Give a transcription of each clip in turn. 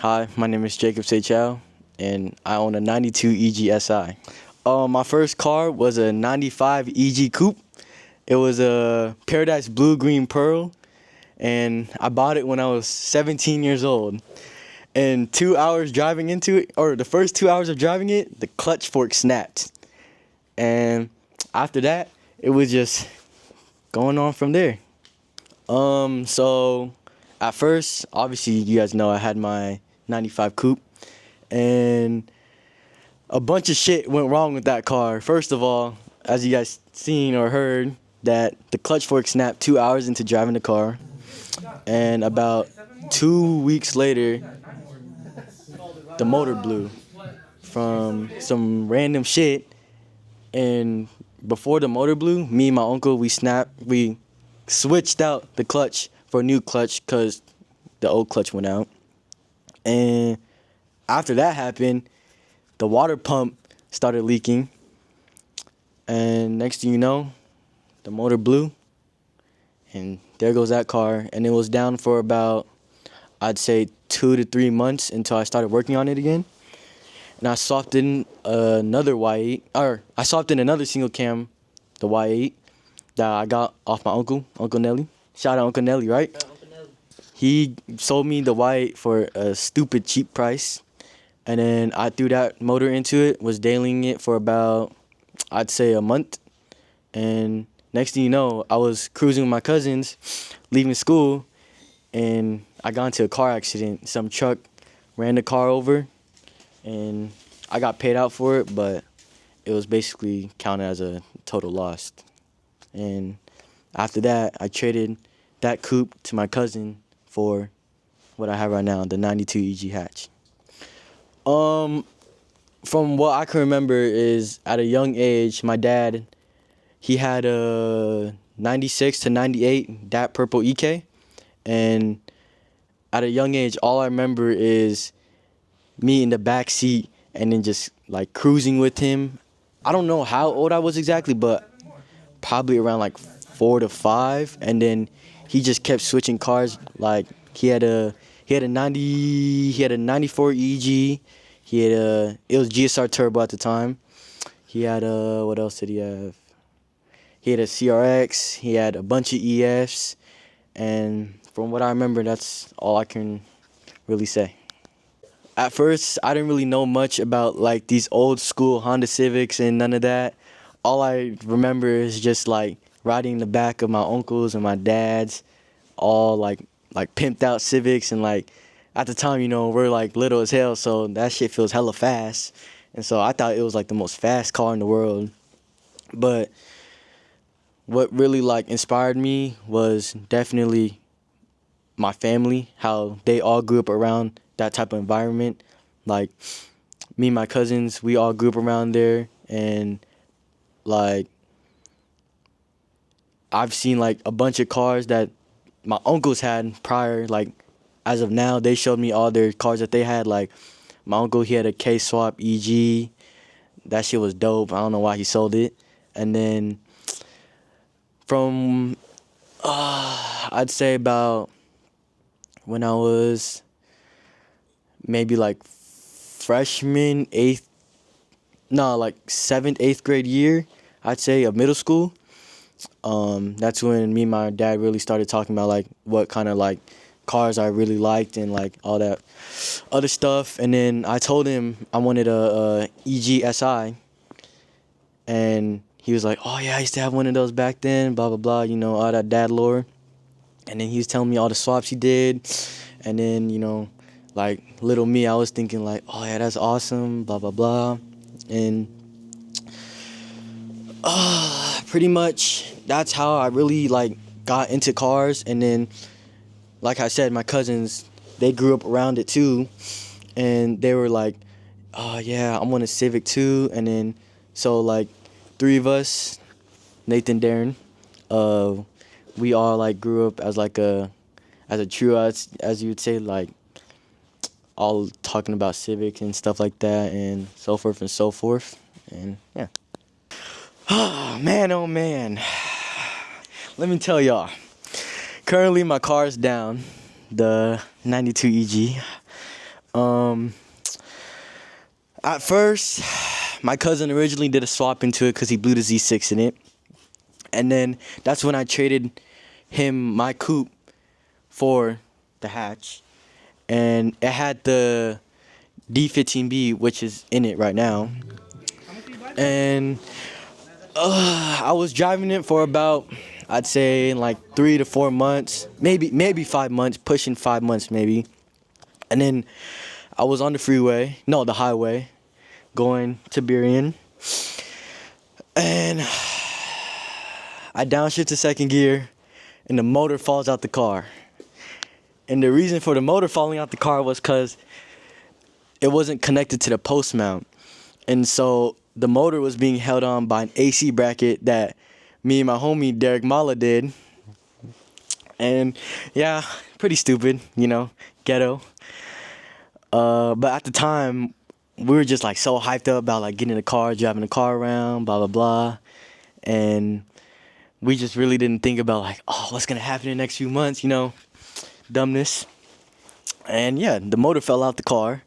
Hi, my name is Jacob Seychow, and I own a 92 EG-SI. My first car was a 95 EG Coupe. It was a Paradise Blue Green Pearl, and I bought it when I was 17 years old. And 2 hours driving into it, or the first 2 hours of driving it, the clutch fork snapped. And after that, it was just going on from there. So at first, obviously, you guys know I had my 95 Coupe, and a bunch of shit went wrong with that car. First of all, as you guys seen or heard, that the clutch fork snapped 2 hours into driving the car, and about 2 weeks later, the motor blew from some random shit. And before the motor blew, me and my uncle, we switched out the clutch for a new clutch because the old clutch went out. And after that happened, the water pump started leaking. And next thing you know, the motor blew. And there goes that car. And it was down for about, I'd say, 2 to 3 months until I started working on it again. And I swapped in another Y8, or I swapped in another single cam, the Y8, that I got off my uncle, Uncle Nelly. Shout out Uncle Nelly, right? He sold me the Y8 for a stupid cheap price. And then I threw that motor into it, was dailying it for about, I'd say, a month. And next thing you know, I was cruising with my cousins, leaving school, and I got into a car accident. Some truck ran the car over, and I got paid out for it, but it was basically counted as a total loss. And after that, I traded that coupe to my cousin for what I have right now, the 92 EG hatch. From what I can remember is at a young age, my dad, he had a 96 to 98 that purple EK, and at a young age, all I remember is me in the back seat and then just like cruising with him. I don't know how old I was exactly, but probably around like 4 to 5. And then he just kept switching cars. Like he had a 94 EG. It was GSR Turbo at the time. He had what else did he have? He had a CRX. He had a bunch of EFs, and from what I remember, that's all I can really say. At first, I didn't really know much about like these old school Honda Civics and none of that. All I remember is just like riding in the back of my uncles and my dad's, all like pimped out Civics, and like at the time, we're like little as hell, so that shit feels hella fast. And so I thought it was like the most fast car in the world. But what really like inspired me was definitely my family, how they all grew up around that type of environment. Like me and my cousins, we all grew up around there, and like I've seen like a bunch of cars that my uncles had prior. Like as of now, they showed me all their cars that they had. Like my uncle, he had a K-Swap EG. That shit was dope. I don't know why he sold it. And then from I'd say about when I was maybe like freshman, like seventh, eighth grade year, I'd say, of middle school. That's when me and my dad really started talking about like what kind of like cars I really liked and like all that other stuff. And then I told him I wanted a EG-SI, and he was like, "Oh yeah, I used to have one of those back then." Blah blah blah, all that dad lore. And then he was telling me all the swaps he did, and then like little me, I was thinking like, "Oh yeah, that's awesome." Blah blah blah, and pretty much that's how I really like got into cars. And then, like I said, my cousins, they grew up around it too, and they were like, "Oh yeah, I want a Civic too." And then so like three of us, Nathan, Darren, we all like grew up as like as a trio, as you would say, like all talking about Civic and stuff like that, and so forth and so forth. And yeah. Oh man, oh man. Let me tell y'all. Currently my car is down, the 92 EG. Um, at first, my cousin originally did a swap into it because he blew the Z6 in it. And then that's when I traded him my coupe for the hatch. And it had the D15B, which is in it right now. And I was driving it for about, I'd say, like 3 to 4 months, maybe 5 months, pushing 5 months maybe. And then I was on the freeway, no, the highway, going to Burien, and I downshift to second gear, and the motor falls out the car. And the reason for the motor falling out the car was because it wasn't connected to the post mount. And so the motor was being held on by an AC bracket that me and my homie Derek Mala did. And yeah, pretty stupid, ghetto. But at the time, we were just like so hyped up about like getting in the car, driving the car around, blah, blah, blah. And we just really didn't think about like, oh, what's going to happen in the next few months, dumbness. And yeah, the motor fell out the car.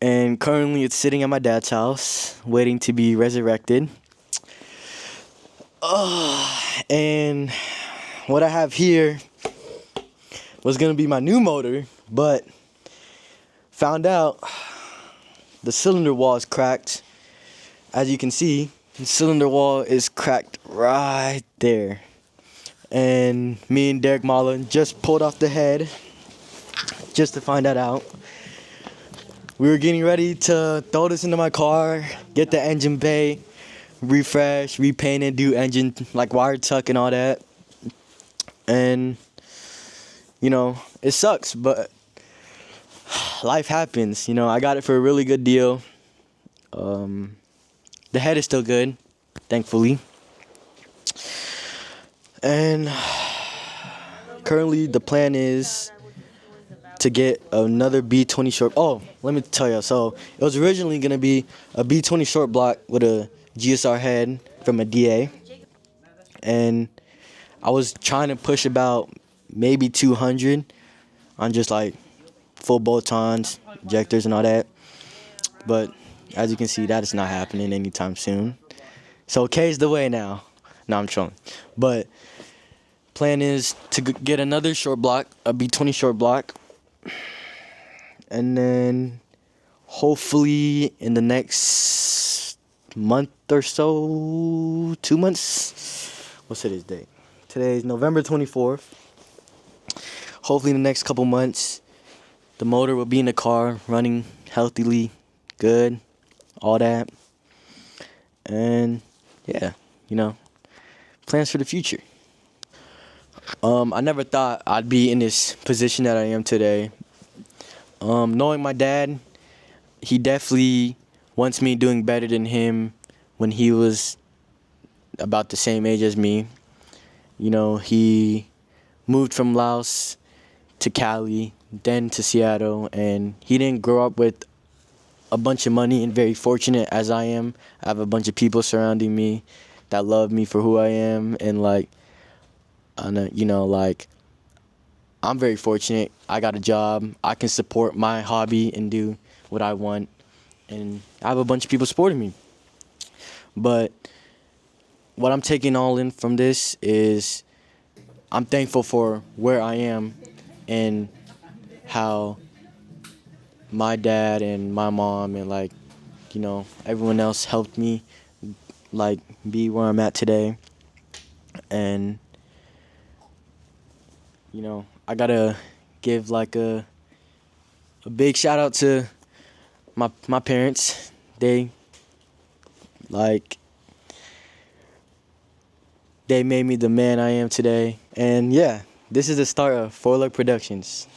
And currently it's sitting at my dad's house, waiting to be resurrected. And what I have here was going to be my new motor, but found out the cylinder wall is cracked. As you can see, the cylinder wall is cracked right there. And me and Derek Mala just pulled off the head just to find that out. We were getting ready to throw this into my car, get the engine bay, refresh, repaint it, do engine like wire tuck and all that. And it sucks, but life happens. I got it for a really good deal. The head is still good, thankfully. And currently the plan is to get another B20 short. Oh, let me tell you. So it was originally going to be a B20 short block with a GSR head from a DA. And I was trying to push about maybe 200 on just like full bolt-ons, injectors and all that. But as you can see, that is not happening anytime soon. So K's the way now. No, I'm trolling. But plan is to get another short block, a B20 short block. And then hopefully in the next month or so, 2 months. What's today's date? Today is November 24th. Hopefully in the next couple months, the motor will be in the car, running healthily, good, all that. And yeah, plans for the future. I never thought I'd be in this position that I am today. Knowing my dad, he definitely wants me doing better than him when he was about the same age as me. He moved from Laos to Cali, then to Seattle, and he didn't grow up with a bunch of money and very fortunate as I am. I have a bunch of people surrounding me that love me for who I am, and I'm very fortunate. I got a job. I can support my hobby and do what I want. And I have a bunch of people supporting me. But what I'm taking all in from this is I'm thankful for where I am and how my dad and my mom and everyone else helped me be where I'm at today. And I gotta give a big shout out to my parents. They made me the man I am today. And yeah, this is the start of Four Leg Productions.